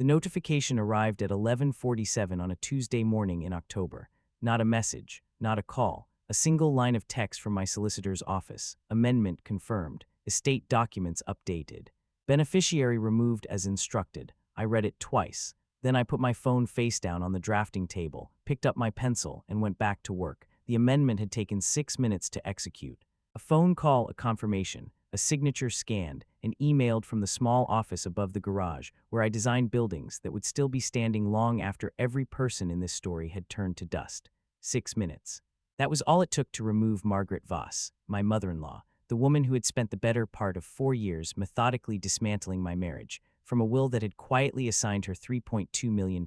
The notification arrived at 11:47 on a Tuesday morning in October. Not a message, not a call, a single line of text from my solicitor's office. Amendment confirmed. Estate documents updated. Beneficiary removed as instructed. I read it twice. Then I put my phone face down on the drafting table, picked up my pencil, and went back to work. The amendment had taken 6 minutes to execute. A phone call, a confirmation, a signature scanned, and emailed from the small office above the garage, where I designed buildings that would still be standing long after every person in this story had turned to dust. 6 minutes. That was all it took to remove Margaret Voss, my mother-in-law, the woman who had spent the better part of 4 years methodically dismantling my marriage, from a will that had quietly assigned her £3.2 million.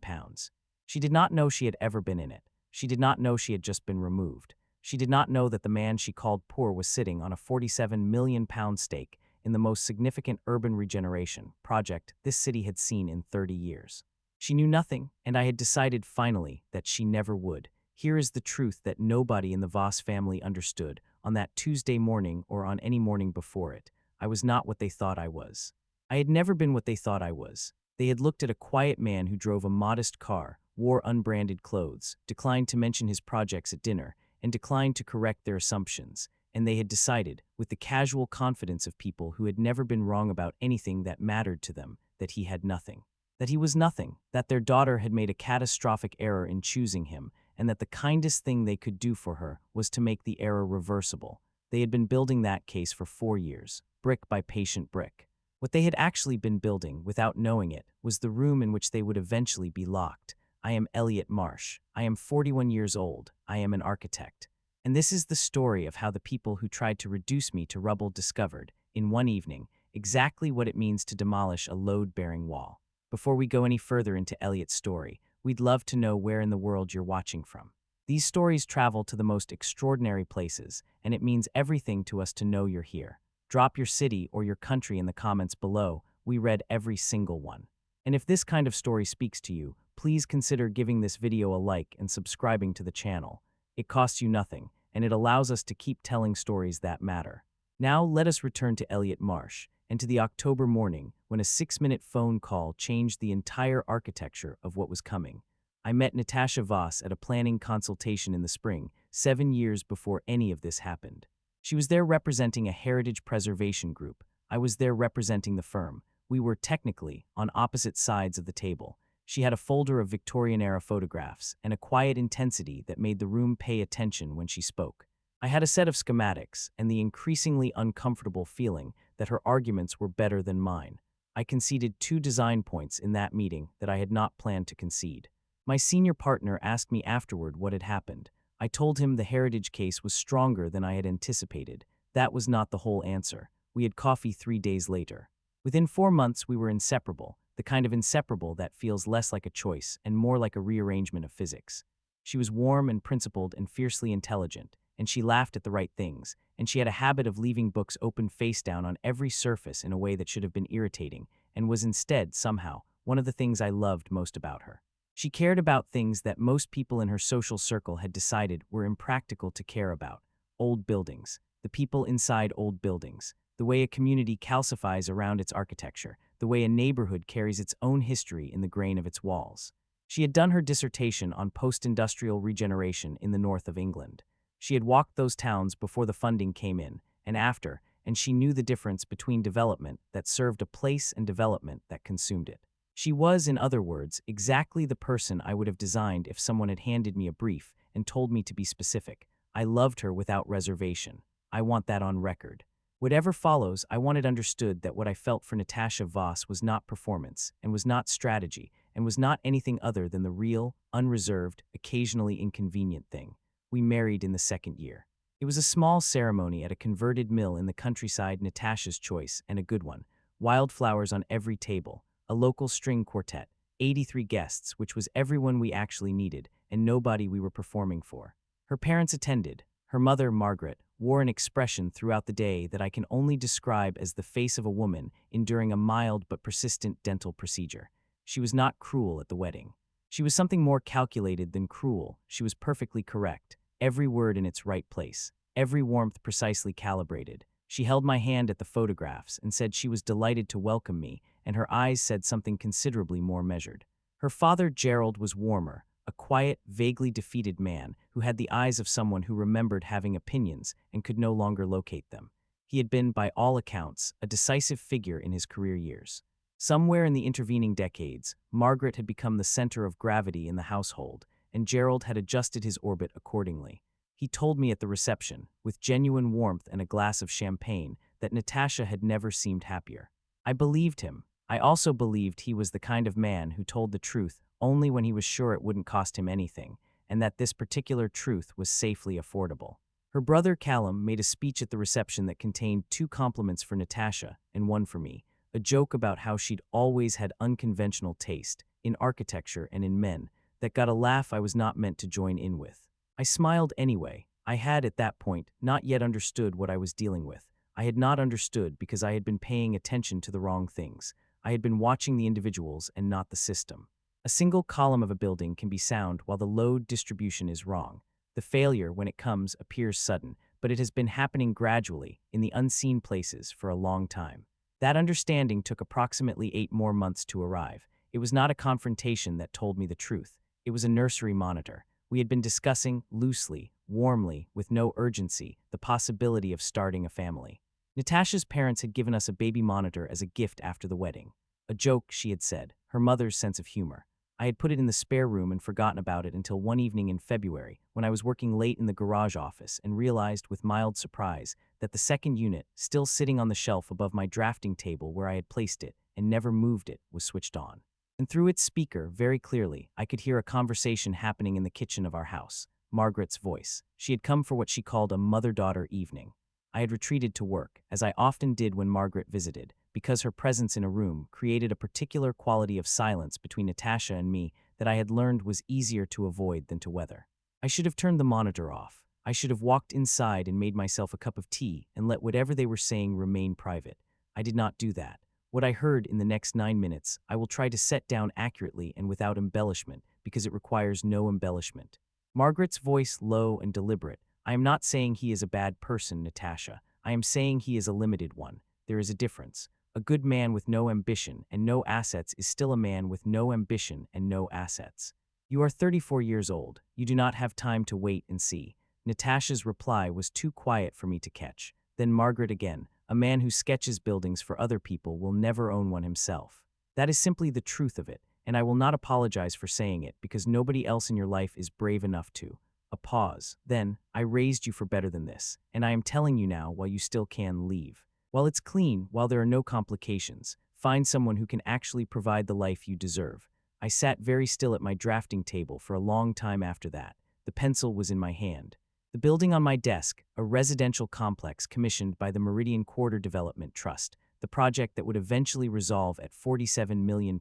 She did not know she had ever been in it. She did not know she had just been removed. She did not know that the man she called poor was sitting on a £47 million stake in the most significant urban regeneration project this city had seen in 30 years. She knew nothing, and I had decided finally that she never would. Here is the truth that nobody in the Voss family understood on that Tuesday morning or on any morning before it. I was not what they thought I was. I had never been what they thought I was. They had looked at a quiet man who drove a modest car, wore unbranded clothes, declined to mention his projects at dinner, and declined to correct their assumptions, and they had decided, with the casual confidence of people who had never been wrong about anything that mattered to them, that he had nothing. That he was nothing, that their daughter had made a catastrophic error in choosing him, and that the kindest thing they could do for her was to make the error reversible. They had been building that case for 4 years, brick by patient brick. What they had actually been building, without knowing it, was the room in which they would eventually be locked. I am Elliot Marsh. I am 41 years old. I am an architect. And this is the story of how the people who tried to reduce me to rubble discovered, in one evening, exactly what it means to demolish a load-bearing wall. Before we go any further into Elliot's story, we'd love to know where in the world you're watching from. These stories travel to the most extraordinary places, and it means everything to us to know you're here. Drop your city or your country in the comments below. We read every single one. And if this kind of story speaks to you, please consider giving this video a like and subscribing to the channel. It costs you nothing, and it allows us to keep telling stories that matter. Now let us return to Elliot Marsh, and to the October morning when a 6-minute phone call changed the entire architecture of what was coming. I met Natasha Voss at a planning consultation in the spring, 7 years before any of this happened. She was there representing a heritage preservation group. I was there representing the firm. We were technically on opposite sides of the table. She had a folder of Victorian-era photographs and a quiet intensity that made the room pay attention when she spoke. I had a set of schematics and the increasingly uncomfortable feeling that her arguments were better than mine. I conceded 2 design points in that meeting that I had not planned to concede. My senior partner asked me afterward what had happened. I told him the heritage case was stronger than I had anticipated. That was not the whole answer. We had coffee 3 days later. Within 4 months, we were inseparable, the kind of inseparable that feels less like a choice and more like a rearrangement of physics. She was warm and principled and fiercely intelligent, and she laughed at the right things, and she had a habit of leaving books open face down on every surface in a way that should have been irritating, and was instead, somehow, one of the things I loved most about her. She cared about things that most people in her social circle had decided were impractical to care about. Old buildings, the people inside old buildings, the way a community calcifies around its architecture, the way a neighborhood carries its own history in the grain of its walls. She had done her dissertation on post-industrial regeneration in the north of England. She had walked those towns before the funding came in, and after, and she knew the difference between development that served a place and development that consumed it. She was, in other words, exactly the person I would have designed if someone had handed me a brief and told me to be specific. I loved her without reservation. I want that on record. Whatever follows, I want it understood that what I felt for Natasha Voss was not performance, and was not strategy, and was not anything other than the real, unreserved, occasionally inconvenient thing. We married in the 2nd year. It was a small ceremony at a converted mill in the countryside, Natasha's choice, and a good one. Wildflowers on every table, a local string quartet, 83 guests, which was everyone we actually needed, and nobody we were performing for. Her parents attended. Her mother, Margaret, wore an expression throughout the day that I can only describe as the face of a woman enduring a mild but persistent dental procedure. She was not cruel at the wedding. She was something more calculated than cruel. She was perfectly correct, every word in its right place, every warmth precisely calibrated. She held my hand at the photographs and said she was delighted to welcome me, and her eyes said something considerably more measured. Her father, Gerald, was warmer, a quiet, vaguely defeated man who had the eyes of someone who remembered having opinions and could no longer locate them. He had been, by all accounts, a decisive figure in his career years. Somewhere in the intervening decades, Margaret had become the center of gravity in the household, and Gerald had adjusted his orbit accordingly. He told me at the reception, with genuine warmth and a glass of champagne, that Natasha had never seemed happier. I believed him. I also believed he was the kind of man who told the truth only when he was sure it wouldn't cost him anything, and that this particular truth was safely affordable. Her brother Callum made a speech at the reception that contained 2 compliments for Natasha and 1 for me, a joke about how she'd always had unconventional taste, in architecture and in men, that got a laugh I was not meant to join in with. I smiled anyway. I had, at that point, not yet understood what I was dealing with. I had not understood because I had been paying attention to the wrong things. I had been watching the individuals and not the system. A single column of a building can be sound while the load distribution is wrong. The failure, when it comes, appears sudden, but it has been happening gradually, in the unseen places, for a long time. That understanding took approximately 8 more months to arrive. It was not a confrontation that told me the truth. It was a nursery monitor. We had been discussing, loosely, warmly, with no urgency, the possibility of starting a family. Natasha's parents had given us a baby monitor as a gift after the wedding. A joke, she had said, her mother's sense of humor. I had put it in the spare room and forgotten about it until one evening in February, when I was working late in the garage office and realized with mild surprise that the second unit, still sitting on the shelf above my drafting table where I had placed it and never moved it, was switched on. And through its speaker, very clearly, I could hear a conversation happening in the kitchen of our house. Margaret's voice. She had come for what she called a mother-daughter evening. I had retreated to work, as I often did when Margaret visited, because her presence in a room created a particular quality of silence between Natasha and me that I had learned was easier to avoid than to weather. I should have turned the monitor off. I should have walked inside and made myself a cup of tea and let whatever they were saying remain private. I did not do that. What I heard in the next 9 minutes, I will try to set down accurately and without embellishment, because it requires no embellishment. Margaret's voice low and deliberate. I am not saying he is a bad person, Natasha. I am saying he is a limited one. There is a difference. A good man with no ambition and no assets is still a man with no ambition and no assets. You are 34 years old. You do not have time to wait and see. Natasha's reply was too quiet for me to catch. Then Margaret again. A man who sketches buildings for other people will never own one himself. That is simply the truth of it, and I will not apologize for saying it because nobody else in your life is brave enough to. A pause. Then, I raised you for better than this, and I am telling you now while you still can leave. While it's clean, while there are no complications, find someone who can actually provide the life you deserve. I sat very still at my drafting table for a long time after that. The pencil was in my hand. The building on my desk, a residential complex commissioned by the Meridian Quarter Development Trust, the project that would eventually resolve at £47 million,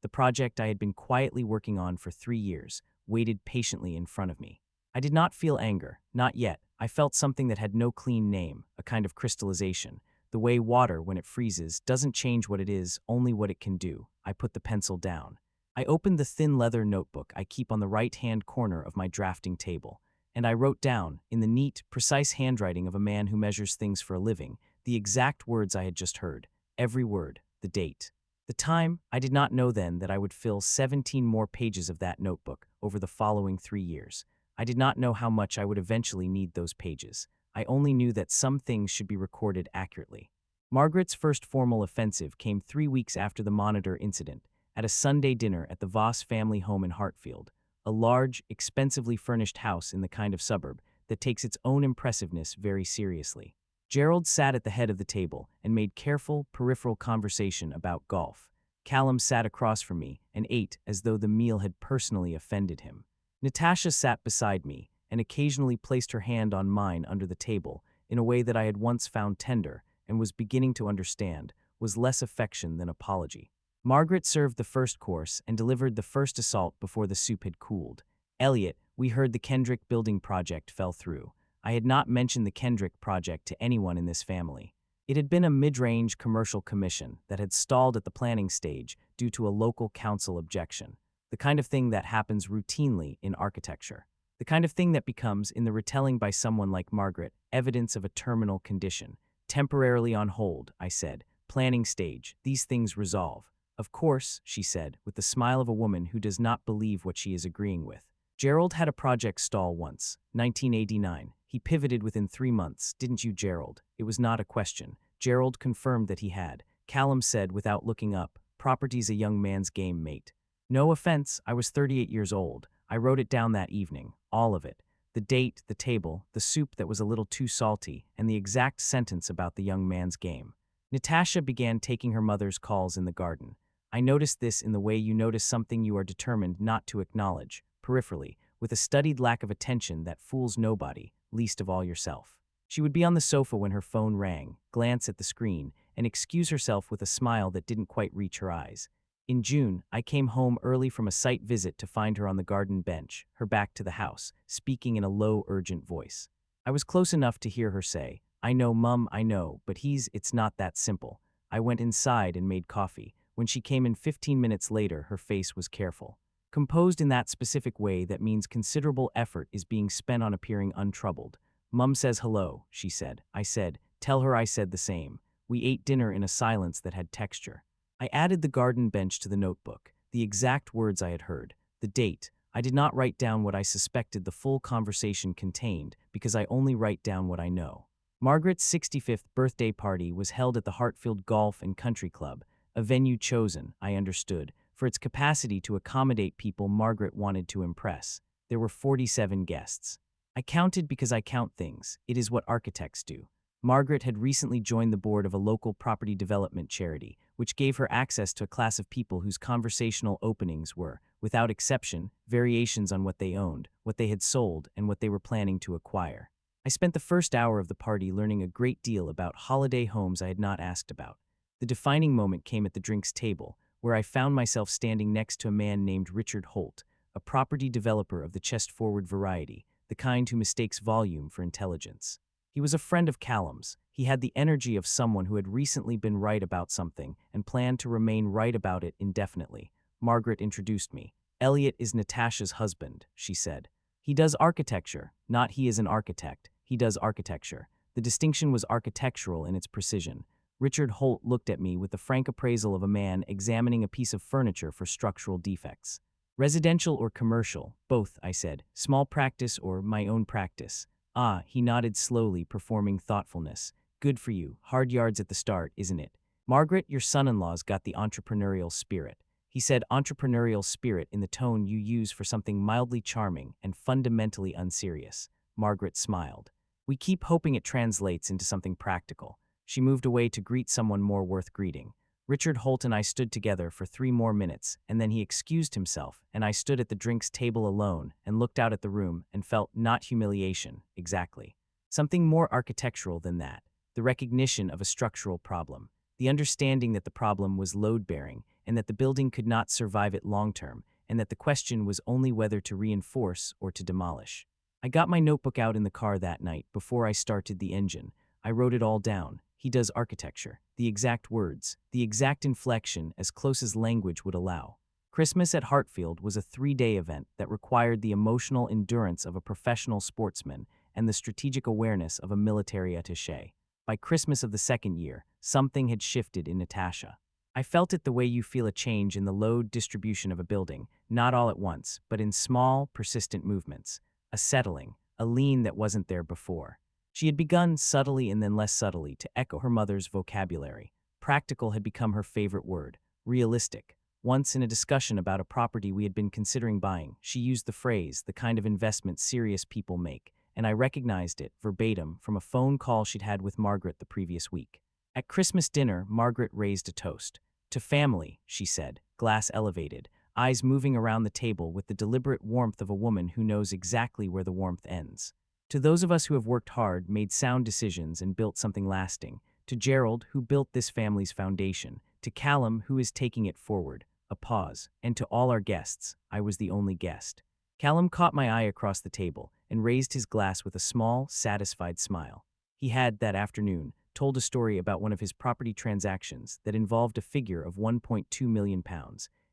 the project I had been quietly working on for 3 years, waited patiently in front of me. I did not feel anger, not yet. I felt something that had no clean name, a kind of crystallization. The way water, when it freezes, doesn't change what it is, only what it can do. I put the pencil down. I opened the thin leather notebook I keep on the right-hand corner of my drafting table, and I wrote down, in the neat, precise handwriting of a man who measures things for a living, the exact words I had just heard. Every word, the date. The time, I did not know then that I would fill 17 more pages of that notebook over the following 3 years. I did not know how much I would eventually need those pages. I only knew that some things should be recorded accurately. Margaret's first formal offensive came 3 weeks after the monitor incident, at a Sunday dinner at the Voss family home in Hartfield, a large, expensively furnished house in the kind of suburb that takes its own impressiveness very seriously. Gerald sat at the head of the table and made careful, peripheral conversation about golf. Callum sat across from me and ate as though the meal had personally offended him. Natasha sat beside me and occasionally placed her hand on mine under the table in a way that I had once found tender and was beginning to understand was less affection than apology. Margaret served the first course and delivered the first assault before the soup had cooled. Elliot, we heard the Kendrick building project fell through. I had not mentioned the Kendrick project to anyone in this family. It had been a mid-range commercial commission that had stalled at the planning stage due to a local council objection. The kind of thing that happens routinely in architecture. The kind of thing that becomes, in the retelling by someone like Margaret, evidence of a terminal condition. Temporarily on hold, I said, planning stage, these things resolve. Of course, she said, with the smile of a woman who does not believe what she is agreeing with. Gerald had a project stall once, 1989. He pivoted within 3 months, didn't you, Gerald? It was not a question. Gerald confirmed that he had. Callum said without looking up, property's a young man's game, mate. No offense, I was 38 years old. I wrote it down that evening, all of it. The date, the table, the soup that was a little too salty, and the exact sentence about the young man's game. Natasha began taking her mother's calls in the garden. I noticed this in the way you notice something you are determined not to acknowledge, peripherally, with a studied lack of attention that fools nobody, least of all yourself. She would be on the sofa when her phone rang, glance at the screen, and excuse herself with a smile that didn't quite reach her eyes. In June, I came home early from a site visit to find her on the garden bench, her back to the house, speaking in a low, urgent voice. I was close enough to hear her say, "I know, Mum, I know, but it's not that simple." I went inside and made coffee. When she came in 15 minutes later, her face was careful. Composed in that specific way that means considerable effort is being spent on appearing untroubled. "Mum says hello," she said. I said, "Tell her I said the same." We ate dinner in a silence that had texture. I added the garden bench to the notebook, the exact words I had heard, the date. I did not write down what I suspected the full conversation contained because I only write down what I know. Margaret's 65th birthday party was held at the Hartfield Golf and Country Club, a venue chosen, I understood, for its capacity to accommodate people Margaret wanted to impress. There were 47 guests. I counted because I count things. It is what architects do. Margaret had recently joined the board of a local property development charity, which gave her access to a class of people whose conversational openings were, without exception, variations on what they owned, what they had sold, and what they were planning to acquire. I spent the first hour of the party learning a great deal about holiday homes I had not asked about. The defining moment came at the drinks table, where I found myself standing next to a man named Richard Holt, a property developer of the chest-forward variety, the kind who mistakes volume for intelligence. He was a friend of Callum's. He had the energy of someone who had recently been right about something and planned to remain right about it indefinitely. Margaret introduced me. "Elliot is Natasha's husband," she said. "He does architecture, not he is an architect. He does architecture." The distinction was architectural in its precision. Richard Holt looked at me with the frank appraisal of a man examining a piece of furniture for structural defects. "Residential or commercial?" "Both," I said. "Small practice or my own practice?" "Ah," he nodded slowly, performing thoughtfulness. "Good for you. Hard yards at the start, isn't it? Margaret, your son-in-law's got the entrepreneurial spirit." He said entrepreneurial spirit in the tone you use for something mildly charming and fundamentally unserious. Margaret smiled. "We keep hoping it translates into something practical." She moved away to greet someone more worth greeting. Richard Holt and I stood together for 3 more minutes, and then he excused himself, and I stood at the drinks table alone and looked out at the room and felt not humiliation, exactly. Something more architectural than that. The recognition of a structural problem. The understanding that the problem was load-bearing and that the building could not survive it long-term, and that the question was only whether to reinforce or to demolish. I got my notebook out in the car that night before I started the engine. I wrote it all down. He does architecture. The exact words, the exact inflection, as close as language would allow. Christmas at Hartfield was a 3-day event that required the emotional endurance of a professional sportsman and the strategic awareness of a military attaché. By Christmas of the second year, something had shifted in Natasha. I felt it the way you feel a change in the load distribution of a building, not all at once, but in small, persistent movements. A settling, a lean that wasn't there before. She had begun subtly and then less subtly to echo her mother's vocabulary. Practical had become her favorite word. Realistic. Once in a discussion about a property we had been considering buying, she used the phrase, the kind of investment serious people make, and I recognized it, verbatim, from a phone call she'd had with Margaret the previous week. At Christmas dinner, Margaret raised a toast. "To family," she said, glass elevated, eyes moving around the table with the deliberate warmth of a woman who knows exactly where the warmth ends. "To those of us who have worked hard, made sound decisions, and built something lasting. To Gerald, who built this family's foundation. To Callum, who is taking it forward." A pause. "And to all our guests." I was the only guest. Callum caught my eye across the table and raised his glass with a small, satisfied smile. He had, that afternoon, told a story about one of his property transactions that involved a figure of £1.2 million,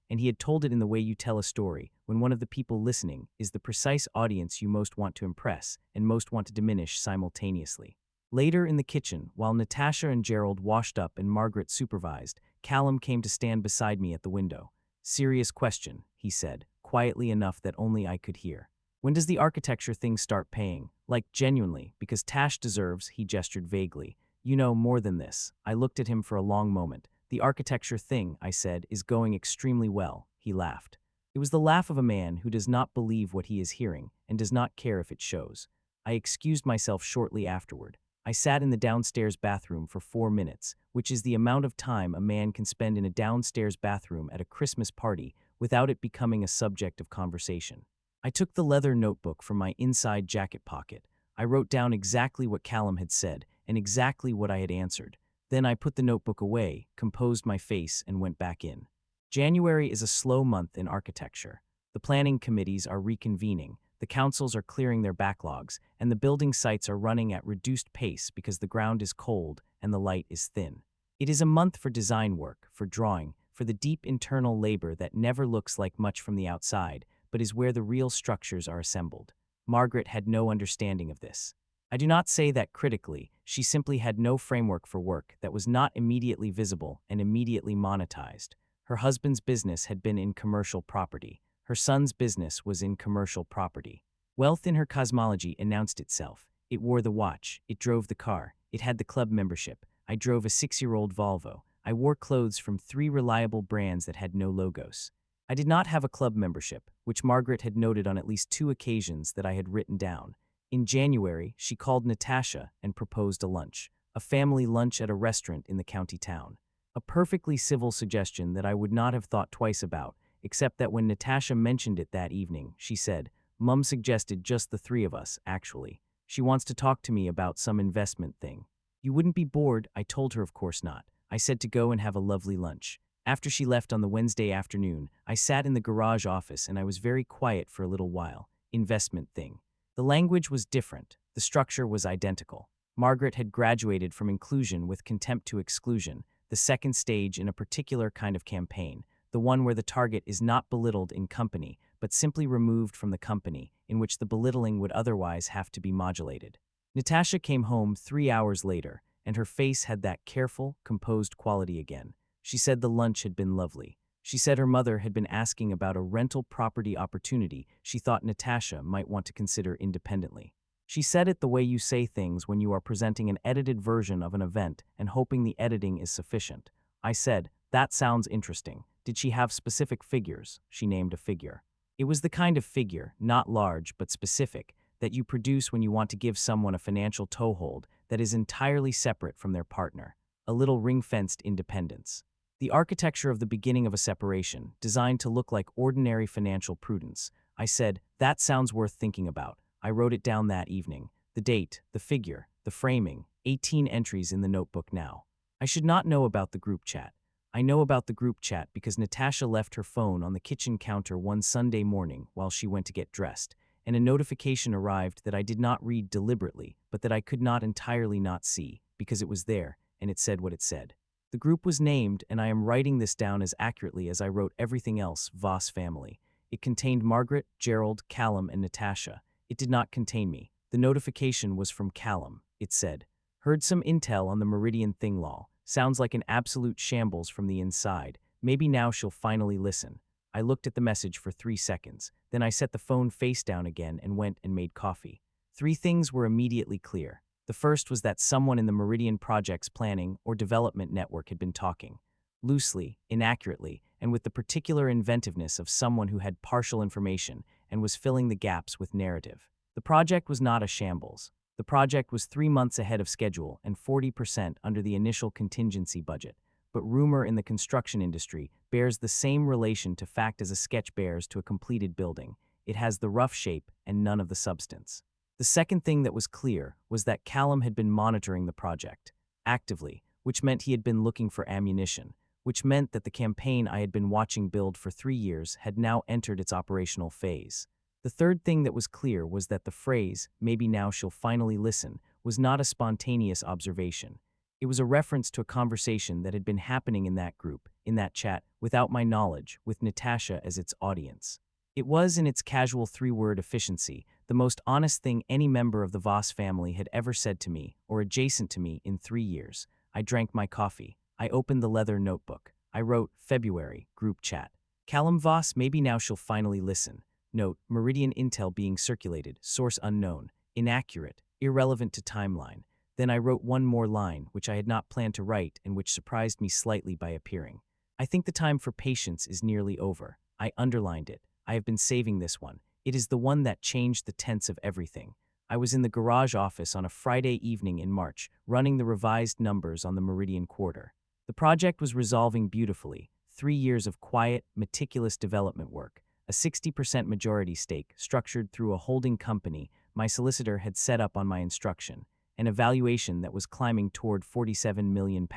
and he had told it in the way you tell a story, when one of the people listening is the precise audience you most want to impress and most want to diminish simultaneously. Later in the kitchen, while Natasha and Gerald washed up and Margaret supervised, Callum came to stand beside me at the window. "Serious question," he said, quietly enough that only I could hear. "When does the architecture thing start paying? Like, genuinely, because Tash deserves," he gestured vaguely. "You know, more than this." I looked at him for a long moment. "The architecture thing," I said, "is going extremely well." He laughed. It was the laugh of a man who does not believe what he is hearing and does not care if it shows. I excused myself shortly afterward. I sat in the downstairs bathroom for 4 minutes, which is the amount of time a man can spend in a downstairs bathroom at a Christmas party without it becoming a subject of conversation. I took the leather notebook from my inside jacket pocket. I wrote down exactly what Callum had said and exactly what I had answered. Then I put the notebook away, composed my face, and went back in. January is a slow month in architecture. The planning committees are reconvening, the councils are clearing their backlogs, and the building sites are running at reduced pace because the ground is cold and the light is thin. It is a month for design work, for drawing, for the deep internal labor that never looks like much from the outside, but is where the real structures are assembled. Margaret had no understanding of this. I do not say that critically, she simply had no framework for work that was not immediately visible and immediately monetized. Her husband's business had been in commercial property. Her son's business was in commercial property. Wealth in her cosmology announced itself. It wore the watch. It drove the car. It had the club membership. I drove a 6-year-old Volvo. I wore clothes from 3 reliable brands that had no logos. I did not have a club membership, which Margaret had noted on at least 2 occasions that I had written down. In January, she called Natasha and proposed a lunch, a family lunch at a restaurant in the county town. A perfectly civil suggestion that I would not have thought twice about, except that when Natasha mentioned it that evening, she said, "Mum suggested just the 3 of us, actually. She wants to talk to me about some investment thing." "You wouldn't be bored?" I told her of course not. I said to go and have a lovely lunch. After she left on the Wednesday afternoon, I sat in the garage office and I was very quiet for a little while. Investment thing. The language was different. The structure was identical. Margaret had graduated from inclusion with contempt to exclusion, the second stage in a particular kind of campaign, the one where the target is not belittled in company, but simply removed from the company, in which the belittling would otherwise have to be modulated. Natasha came home 3 hours later, and her face had that careful, composed quality again. She said the lunch had been lovely. She said her mother had been asking about a rental property opportunity she thought Natasha might want to consider independently. She said it the way you say things when you are presenting an edited version of an event and hoping the editing is sufficient. I said, "That sounds interesting. Did she have specific figures?" She named a figure. It was the kind of figure, not large but specific, that you produce when you want to give someone a financial toehold that is entirely separate from their partner, a little ring-fenced independence. The architecture of the beginning of a separation, designed to look like ordinary financial prudence. I said, "That sounds worth thinking about." I wrote it down that evening. The date, the figure, the framing, 18 entries in the notebook now. I should not know about the group chat. I know about the group chat because Natasha left her phone on the kitchen counter one Sunday morning while she went to get dressed, and a notification arrived that I did not read deliberately, but that I could not entirely not see, because it was there, and it said what it said. The group was named, and I am writing this down as accurately as I wrote everything else, Voss family. It contained Margaret, Gerald, Callum, and Natasha. It did not contain me. The notification was from Callum. It said, "Heard some intel on the Meridian thing law. Sounds like an absolute shambles from the inside. Maybe now she'll finally listen." I looked at the message for 3 seconds. Then I set the phone face down again and went and made coffee. 3 things were immediately clear. The first was that someone in the Meridian Project's planning or development network had been talking. Loosely, inaccurately, and with the particular inventiveness of someone who had partial information and was filling the gaps with narrative. The project was not a shambles. The project was 3 months ahead of schedule and 40% under the initial contingency budget. But rumor in the construction industry bears the same relation to fact as a sketch bears to a completed building. It has the rough shape and none of the substance. The second thing that was clear was that Callum had been monitoring the project, actively, which meant he had been looking for ammunition, which meant that the campaign I had been watching build for 3 years had now entered its operational phase. The third thing that was clear was that the phrase, "maybe now she'll finally listen," was not a spontaneous observation. It was a reference to a conversation that had been happening in that group, in that chat, without my knowledge, with Natasha as its audience. It was, in its casual three-word efficiency, the most honest thing any member of the Voss family had ever said to me or adjacent to me in 3 years. I drank my coffee. I opened the leather notebook. I wrote, February, group chat. Callum Voss, maybe now she'll finally listen. Note, Meridian intel being circulated, source unknown, inaccurate, irrelevant to timeline. Then I wrote one more line, which I had not planned to write and which surprised me slightly by appearing. I think the time for patience is nearly over. I underlined it. I have been saving this one. It is the one that changed the tense of everything. I was in the garage office on a Friday evening in March, running the revised numbers on the Meridian Quarter. The project was resolving beautifully. 3 years of quiet, meticulous development work, a 60% majority stake structured through a holding company my solicitor had set up on my instruction, an evaluation that was climbing toward £47 million.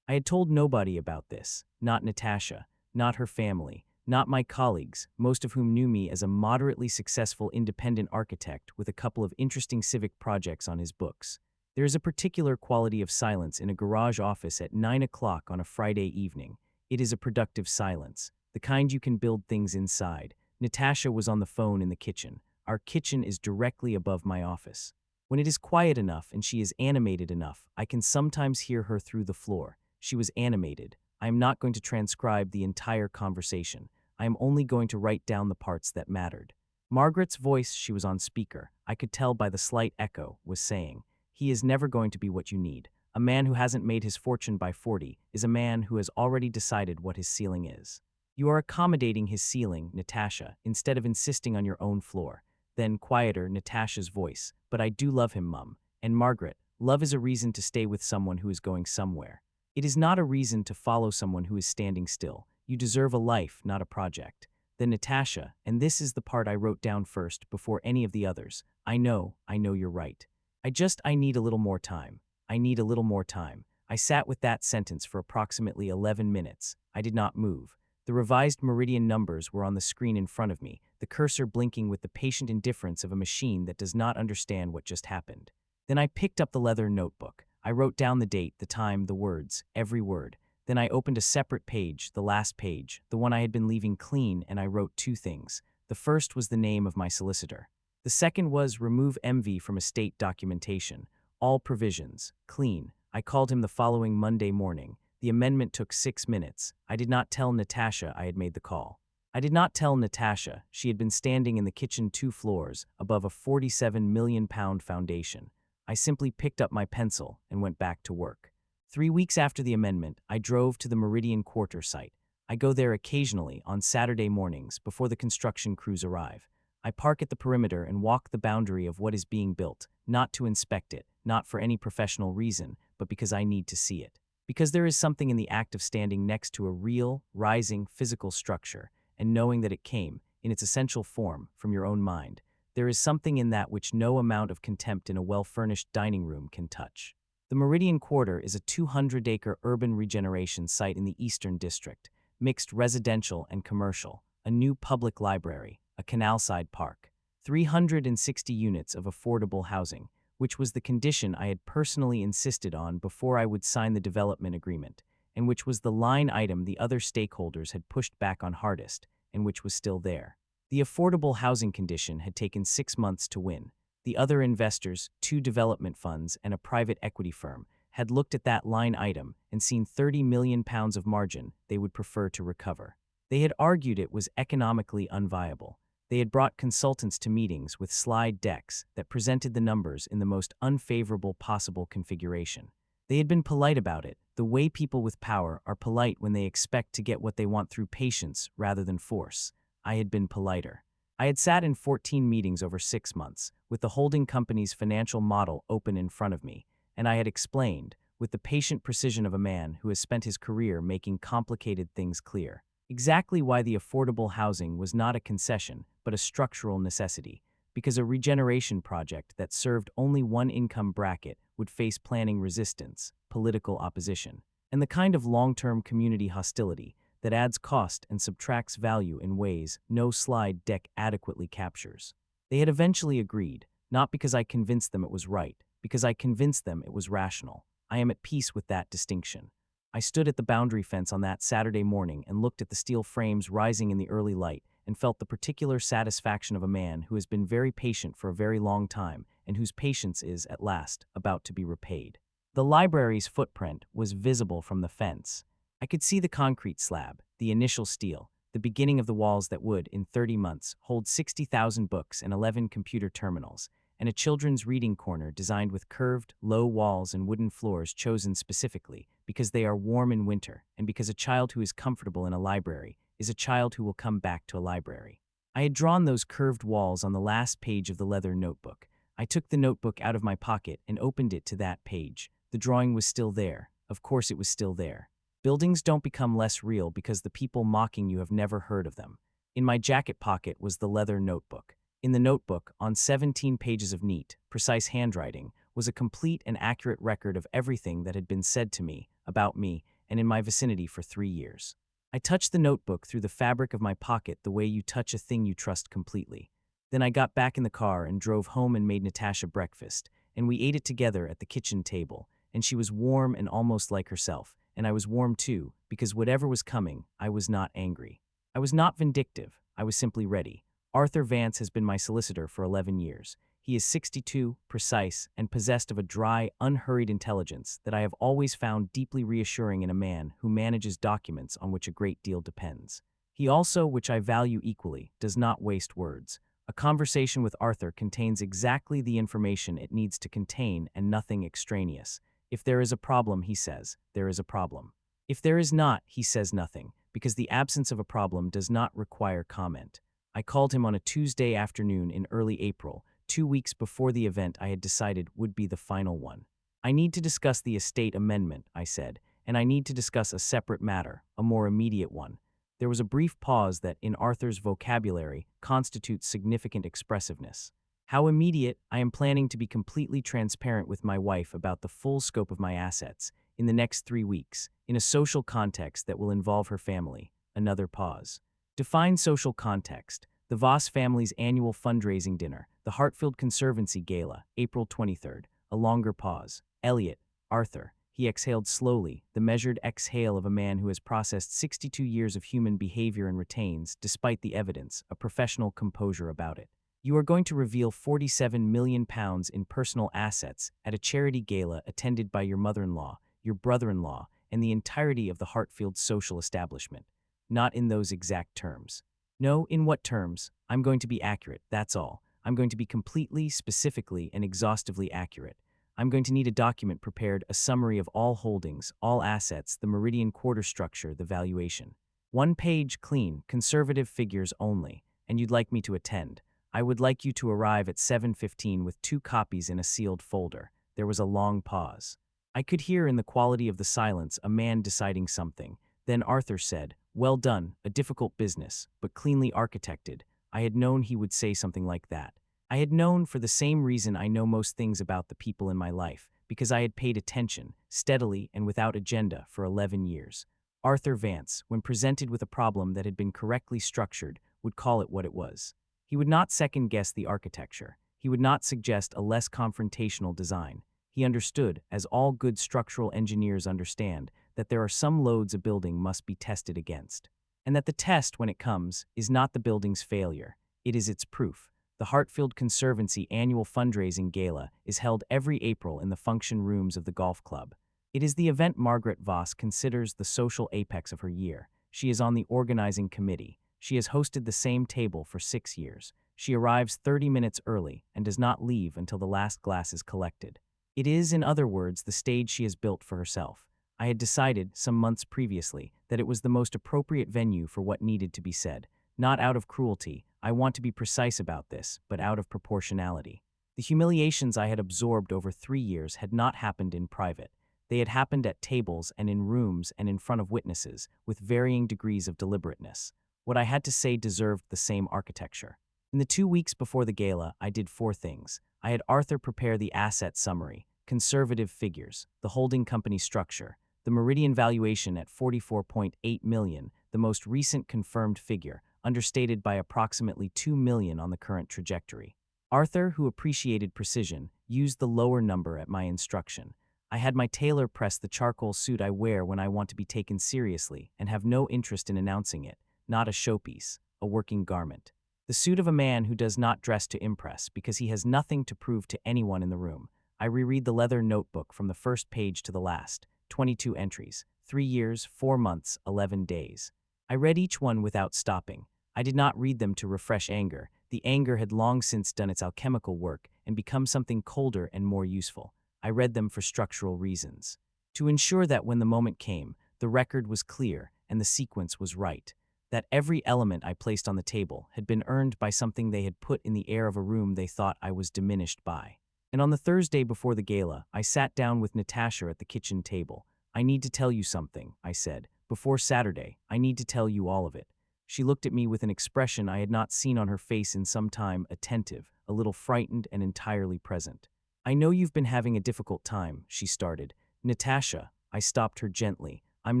I had told nobody about this, not Natasha, not her family, not my colleagues, most of whom knew me as a moderately successful independent architect with a couple of interesting civic projects on his books. There is a particular quality of silence in a garage office at 9 o'clock on a Friday evening. It is a productive silence, the kind you can build things inside. Natasha was on the phone in the kitchen. Our kitchen is directly above my office. When it is quiet enough and she is animated enough, I can sometimes hear her through the floor. She was animated. I am not going to transcribe the entire conversation. I am only going to write down the parts that mattered. Margaret's voice, she was on speaker, I could tell by the slight echo, was saying, "He is never going to be what you need. A man who hasn't made his fortune by 40 is a man who has already decided what his ceiling is. You are accommodating his ceiling, Natasha, instead of insisting on your own floor." Then, quieter, Natasha's voice, "But I do love him, Mum. And Margaret, love is a reason to stay with someone who is going somewhere. It is not a reason to follow someone who is standing still. You deserve a life, not a project." Then Natasha, and this is the part I wrote down first before any of the others, I know you're right. I need a little more time. I need a little more time." I sat with that sentence for approximately 11 minutes. I did not move. The revised Meridian numbers were on the screen in front of me, the cursor blinking with the patient indifference of a machine that does not understand what just happened. Then I picked up the leather notebook. I wrote down the date, the time, the words, every word. Then I opened a separate page, the last page, the one I had been leaving clean, and I wrote two things. The first was the name of my solicitor. The second was remove MV from estate documentation. All provisions, clean. I called him the following Monday morning. The amendment took 6 minutes. I did not tell Natasha I had made the call. I did not tell Natasha she had been standing in the kitchen 2 floors above a £47 million foundation. I simply picked up my pencil and went back to work. 3 weeks after the amendment, I drove to the Meridian Quarter site. I go there occasionally on Saturday mornings before the construction crews arrive. I park at the perimeter and walk the boundary of what is being built, not to inspect it, not for any professional reason, but because I need to see it. Because there is something in the act of standing next to a real, rising, physical structure, and knowing that it came, in its essential form, from your own mind. There is something in that which no amount of contempt in a well-furnished dining room can touch. The Meridian Quarter is a 200-acre urban regeneration site in the Eastern District, mixed residential and commercial, a new public library, a canal-side park, 360 units of affordable housing, which was the condition I had personally insisted on before I would sign the development agreement, and which was the line item the other stakeholders had pushed back on hardest, and which was still there. The affordable housing condition had taken 6 months to win. The other investors, 2 development funds and a private equity firm, had looked at that line item and seen £30 million of margin they would prefer to recover. They had argued it was economically unviable. They had brought consultants to meetings with slide decks that presented the numbers in the most unfavorable possible configuration. They had been polite about it, the way people with power are polite when they expect to get what they want through patience rather than force. I had been politer. I had sat in 14 meetings over 6 months, with the holding company's financial model open in front of me, and I had explained, with the patient precision of a man who has spent his career making complicated things clear, exactly why the affordable housing was not a concession, but a structural necessity, because a regeneration project that served only one income bracket would face planning resistance, political opposition, and the kind of long-term community hostility that adds cost and subtracts value in ways no slide deck adequately captures. They had eventually agreed, not because I convinced them it was right, because I convinced them it was rational. I am at peace with that distinction. I stood at the boundary fence on that Saturday morning and looked at the steel frames rising in the early light and felt the particular satisfaction of a man who has been very patient for a very long time and whose patience is, at last, about to be repaid. The library's footprint was visible from the fence. I could see the concrete slab, the initial steel, the beginning of the walls that would, in 30 months, hold 60,000 books and 11 computer terminals, and a children's reading corner designed with curved, low walls and wooden floors chosen specifically because they are warm in winter and because a child who is comfortable in a library is a child who will come back to a library. I had drawn those curved walls on the last page of the leather notebook. I took the notebook out of my pocket and opened it to that page. The drawing was still there. Of course it was still there. Buildings don't become less real because the people mocking you have never heard of them. In my jacket pocket was the leather notebook. In the notebook, on 17 pages of neat, precise handwriting, was a complete and accurate record of everything that had been said to me, about me, and in my vicinity for 3 years. I touched the notebook through the fabric of my pocket the way you touch a thing you trust completely. Then I got back in the car and drove home and made Natasha breakfast, and we ate it together at the kitchen table, and she was warm and almost like herself, and I was warm too, because whatever was coming, I was not angry. I was not vindictive, I was simply ready. Arthur Vance has been my solicitor for 11 years. He is 62, precise, and possessed of a dry, unhurried intelligence that I have always found deeply reassuring in a man who manages documents on which a great deal depends. He also, which I value equally, does not waste words. A conversation with Arthur contains exactly the information it needs to contain and nothing extraneous. If there is a problem, he says, there is a problem. If there is not, he says nothing, because the absence of a problem does not require comment. I called him on a Tuesday afternoon in early April, 2 weeks before the event I had decided would be the final one. I need to discuss the estate amendment, I said, and I need to discuss a separate matter, a more immediate one. There was a brief pause that, in Arthur's vocabulary, constitutes significant expressiveness. How immediate? I am planning to be completely transparent with my wife about the full scope of my assets, in the next 3 weeks, in a social context that will involve her family. Another pause. Define social context. The Voss family's annual fundraising dinner, the Hartfield Conservancy Gala, April 23rd. A longer pause. Elliot, Arthur. He exhaled slowly, the measured exhale of a man who has processed 62 years of human behavior and retains, despite the evidence, a professional composure about it. You are going to reveal £47 million in personal assets at a charity gala attended by your mother-in-law, your brother-in-law, and the entirety of the Hartfield social establishment. Not in those exact terms. No, in what terms? I'm going to be accurate, that's all. I'm going to be completely, specifically, and exhaustively accurate. I'm going to need a document prepared, a summary of all holdings, all assets, the meridian quarter structure, the valuation. 1 page, clean, conservative figures only, and you'd like me to attend. I would like you to arrive at 7:15 with 2 copies in a sealed folder. There was a long pause. I could hear in the quality of the silence a man deciding something. Then Arthur said, "Well done, a difficult business, but cleanly architected." I had known he would say something like that. I had known for the same reason I know most things about the people in my life, because I had paid attention, steadily and without agenda, for 11 years. Arthur Vance, when presented with a problem that had been correctly structured, would call it what it was. He would not second-guess the architecture. He would not suggest a less confrontational design. He understood, as all good structural engineers understand, that there are some loads a building must be tested against. And that the test, when it comes, is not the building's failure. It is its proof. The Hartfield Conservancy annual fundraising gala is held every April in the function rooms of the golf club. It is the event Margaret Voss considers the social apex of her year. She is on the organizing committee. She has hosted the same table for 6 years. She arrives 30 minutes early and does not leave until the last glass is collected. It is, in other words, the stage she has built for herself. I had decided, some months previously, that it was the most appropriate venue for what needed to be said. Not out of cruelty, I want to be precise about this, but out of proportionality. The humiliations I had absorbed over 3 years had not happened in private. They had happened at tables and in rooms and in front of witnesses, with varying degrees of deliberateness. What I had to say deserved the same architecture. In the 2 weeks before the gala, I did 4 things. I had Arthur prepare the asset summary, conservative figures, the holding company structure, the meridian valuation at $44.8 million, the most recent confirmed figure, understated by approximately $2 million on the current trajectory. Arthur, who appreciated precision, used the lower number at my instruction. I had my tailor press the charcoal suit I wear when I want to be taken seriously and have no interest in announcing it, not a showpiece. a working garment. The suit of a man who does not dress to impress because he has nothing to prove to anyone in the room. I reread the leather notebook from the first page to the last, 22 entries, 3 years, 4 months, 11 days. I read each one without stopping. I did not read them to refresh anger. The anger had long since done its alchemical work and become something colder and more useful. I read them for structural reasons. To ensure that when the moment came, the record was clear and the sequence was right. That every element I placed on the table had been earned by something they had put in the air of a room they thought I was diminished by. And on the Thursday before the gala, I sat down with Natasha at the kitchen table. "I need to tell you something," I said. "Before Saturday, I need to tell you all of it." She looked at me with an expression I had not seen on her face in some time, attentive, a little frightened, and entirely present. "I know you've been having a difficult time," she started. "Natasha," I stopped her gently. "I'm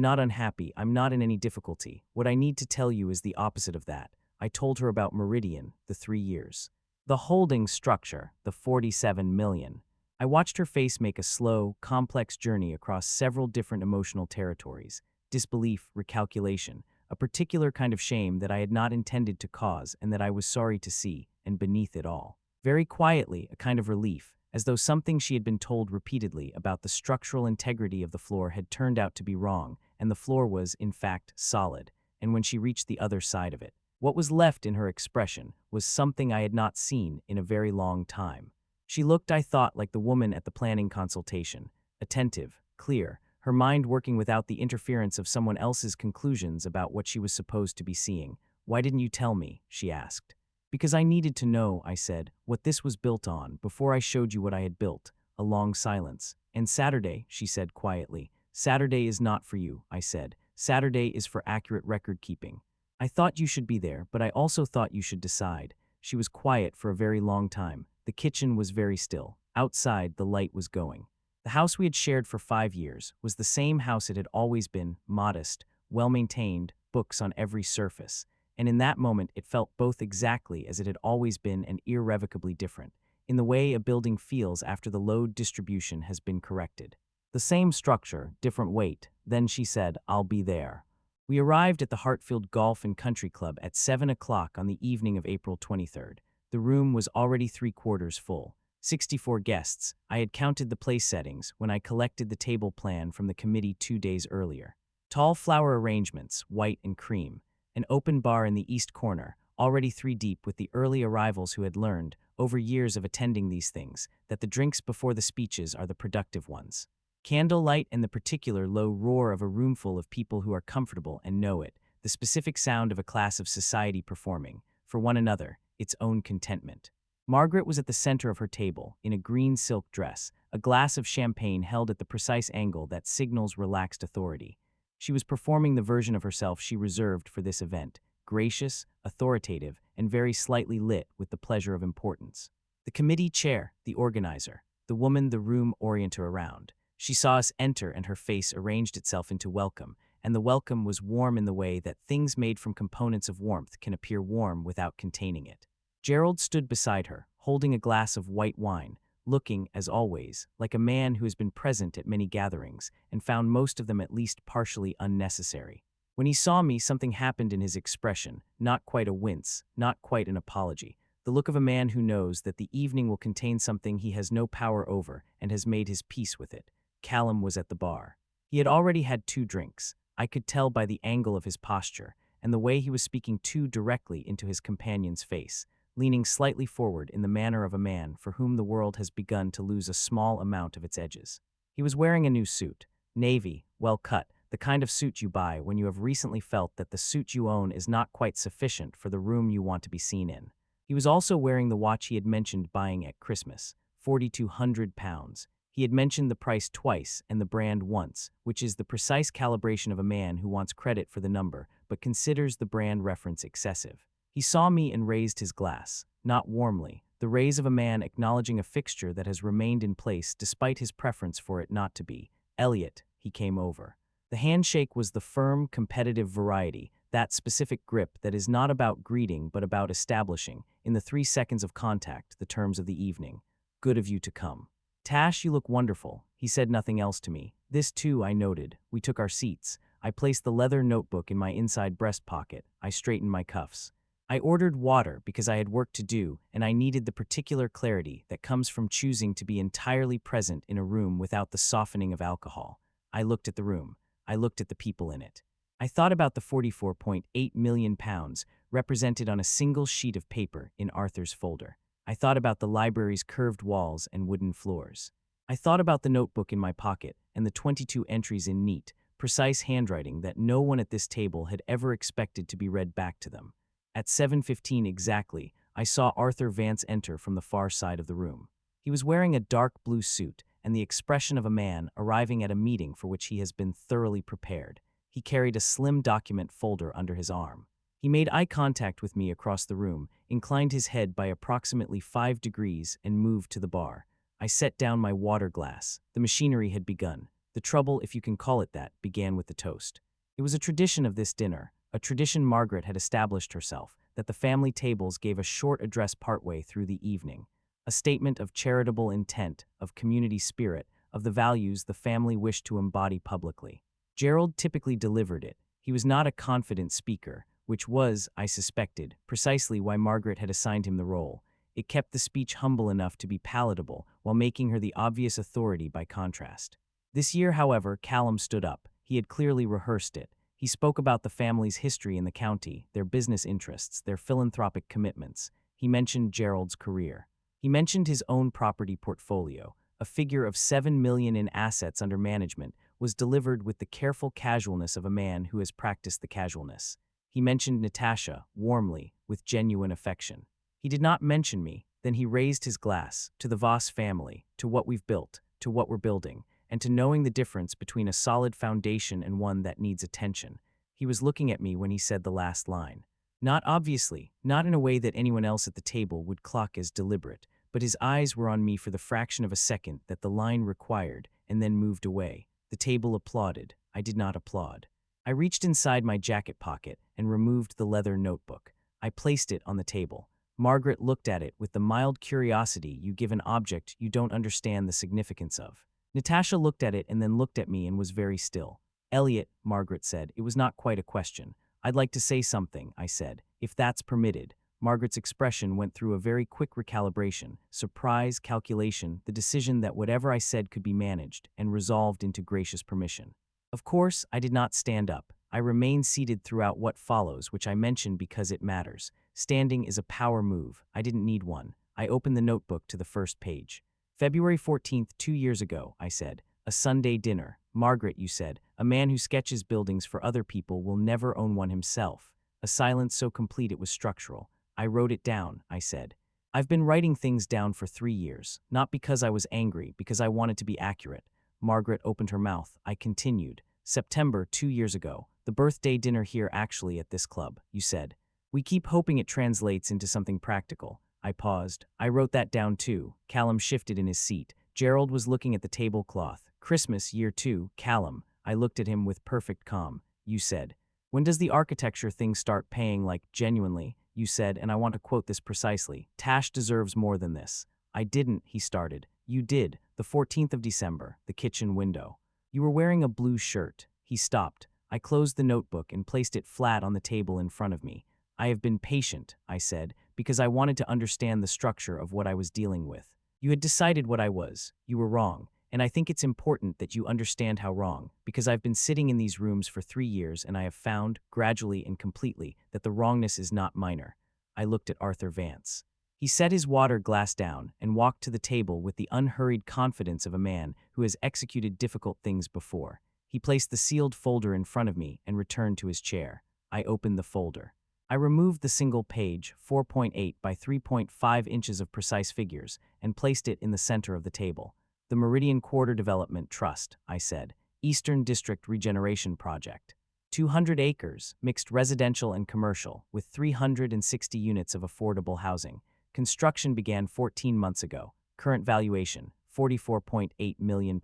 not unhappy, I'm not in any difficulty. What I need to tell you is the opposite of that." I told her about Meridian, the 3 years. The holding structure, the 47 million. I watched her face make a slow, complex journey across several different emotional territories. Disbelief, recalculation, a particular kind of shame that I had not intended to cause and that I was sorry to see, and beneath it all, very quietly, a kind of relief, as though something she had been told repeatedly about the structural integrity of the floor had turned out to be wrong, and the floor was, in fact, solid. And when she reached the other side of it, what was left in her expression was something I had not seen in a very long time. She looked, I thought, like the woman at the planning consultation, attentive, clear, her mind working without the interference of someone else's conclusions about what she was supposed to be seeing. "Why didn't you tell me?" she asked. "Because I needed to know," I said, "what this was built on before I showed you what I had built." A long silence. "And Saturday," she said quietly. "Saturday is not for you," I said. "Saturday is for accurate record keeping. I thought you should be there, but I also thought you should decide." She was quiet for a very long time. The kitchen was very still. Outside, the light was going. The house we had shared for 5 years was the same house it had always been, modest, well-maintained, books on every surface. And in that moment it felt both exactly as it had always been and irrevocably different, in the way a building feels after the load distribution has been corrected. The same structure, different weight. Then she said, "I'll be there." We arrived at the Hartfield Golf and Country Club at 7 o'clock on the evening of April 23rd. The room was already 3/4 full. 64 guests. I had counted the place settings when I collected the table plan from the committee 2 days earlier. Tall flower arrangements, white and cream. An open bar in the east corner, already 3 deep with the early arrivals who had learned, over years of attending these things, that the drinks before the speeches are the productive ones. Candlelight and the particular low roar of a roomful of people who are comfortable and know it, the specific sound of a class of society performing, for one another, its own contentment. Margaret was at the center of her table, in a green silk dress, a glass of champagne held at the precise angle that signals relaxed authority. She was performing the version of herself she reserved for this event, gracious, authoritative, and very slightly lit with the pleasure of importance. The committee chair, the organizer, the woman the room orienter around. She saw us enter and her face arranged itself into welcome, and the welcome was warm in the way that things made from components of warmth can appear warm without containing it. Gerald stood beside her, holding a glass of white wine, looking, as always, like a man who has been present at many gatherings and found most of them at least partially unnecessary. When he saw me, something happened in his expression, not quite a wince, not quite an apology, the look of a man who knows that the evening will contain something he has no power over and has made his peace with it. Callum was at the bar. He had already had 2 drinks. I could tell by the angle of his posture and the way he was speaking too directly into his companion's face, leaning slightly forward in the manner of a man for whom the world has begun to lose a small amount of its edges. He was wearing a new suit, navy, well cut, the kind of suit you buy when you have recently felt that the suit you own is not quite sufficient for the room you want to be seen in. He was also wearing the watch he had mentioned buying at Christmas, £4,200. He had mentioned the price twice and the brand once, which is the precise calibration of a man who wants credit for the number but considers the brand reference excessive. He saw me and raised his glass, not warmly, the raise of a man acknowledging a fixture that has remained in place despite his preference for it not to be. "Elliot," he came over. The handshake was the firm, competitive variety, that specific grip that is not about greeting but about establishing, in the 3 seconds of contact, the terms of the evening. "Good of you to come." "Tash, you look wonderful." He said nothing else to me. This too I noted. We took our seats. I placed the leather notebook in my inside breast pocket. I straightened my cuffs. I ordered water because I had work to do and I needed the particular clarity that comes from choosing to be entirely present in a room without the softening of alcohol. I looked at the room. I looked at the people in it. I thought about the 44.8 million pounds represented on a single sheet of paper in Arthur's folder. I thought about the library's curved walls and wooden floors. I thought about the notebook in my pocket and the 22 entries in neat, precise handwriting that no one at this table had ever expected to be read back to them. At 7:15 exactly, I saw Arthur Vance enter from the far side of the room. He was wearing a dark blue suit and the expression of a man arriving at a meeting for which he has been thoroughly prepared. He carried a slim document folder under his arm. He made eye contact with me across the room, inclined his head by approximately 5 degrees, and moved to the bar. I set down my water glass. The machinery had begun. The trouble, if you can call it that, began with the toast. It was a tradition of this dinner, a tradition Margaret had established herself, that the family tables gave a short address partway through the evening, a statement of charitable intent, of community spirit, of the values the family wished to embody publicly. Gerald typically delivered it. He was not a confident speaker, which was, I suspected, precisely why Margaret had assigned him the role. It kept the speech humble enough to be palatable while making her the obvious authority by contrast. This year, however, Callum stood up. He had clearly rehearsed it. He spoke about the family's history in the county, their business interests, their philanthropic commitments. He mentioned Gerald's career. He mentioned his own property portfolio. A figure of $7 million in assets under management was delivered with the careful casualness of a man who has practiced the casualness. He mentioned Natasha, warmly, with genuine affection. He did not mention me. Then he raised his glass to the Voss family, to what we've built, to what we're building, and to knowing the difference between a solid foundation and one that needs attention. He was looking at me when he said the last line. Not obviously, not in a way that anyone else at the table would clock as deliberate, but his eyes were on me for the fraction of a second that the line required, and then moved away. The table applauded. I did not applaud. I reached inside my jacket pocket and removed the leather notebook. I placed it on the table. Margaret looked at it with the mild curiosity you give an object you don't understand the significance of. Natasha looked at it and then looked at me and was very still. Elliot, Margaret said, it was not quite a question. I'd like to say something, I said, if that's permitted. Margaret's expression went through a very quick recalibration, surprise, calculation, the decision that whatever I said could be managed, and resolved into gracious permission. Of course, I did not stand up. I remained seated throughout what follows, which I mention because it matters. Standing is a power move. I didn't need one. I opened the notebook to the first page. February 14th, 2 years ago, I said. A Sunday dinner. Margaret, you said, a man who sketches buildings for other people will never own one himself. A silence so complete it was structural. I wrote it down, I said. I've been writing things down for 3 years, not because I was angry, because I wanted to be accurate. Margaret opened her mouth. I continued. September, 2 years ago. The birthday dinner here actually at this club, you said. We keep hoping it translates into something practical. I paused. I wrote that down too. Callum shifted in his seat. Gerald was looking at the tablecloth. Christmas, year 2, Callum. I looked at him with perfect calm. You said. When does the architecture thing start paying, like, genuinely? You said, and I want to quote this precisely. Tash deserves more than this. I didn't, he started. You did. The 14th of December, the kitchen window. You were wearing a blue shirt. He stopped. I closed the notebook and placed it flat on the table in front of me. I have been patient, I said, because I wanted to understand the structure of what I was dealing with. You had decided what I was. You were wrong. And I think it's important that you understand how wrong, because I've been sitting in these rooms for 3 years and I have found, gradually and completely, that the wrongness is not minor. I looked at Arthur Vance. He set his water glass down and walked to the table with the unhurried confidence of a man who has executed difficult things before. He placed the sealed folder in front of me and returned to his chair. I opened the folder. I removed the single page, 4.8 by 3.5 inches of precise figures, and placed it in the center of the table. The Meridian Quarter Development Trust, I said. Eastern District Regeneration Project. 200 acres, mixed residential and commercial, with 360 units of affordable housing. Construction began 14 months ago. Current valuation, £44.8 million.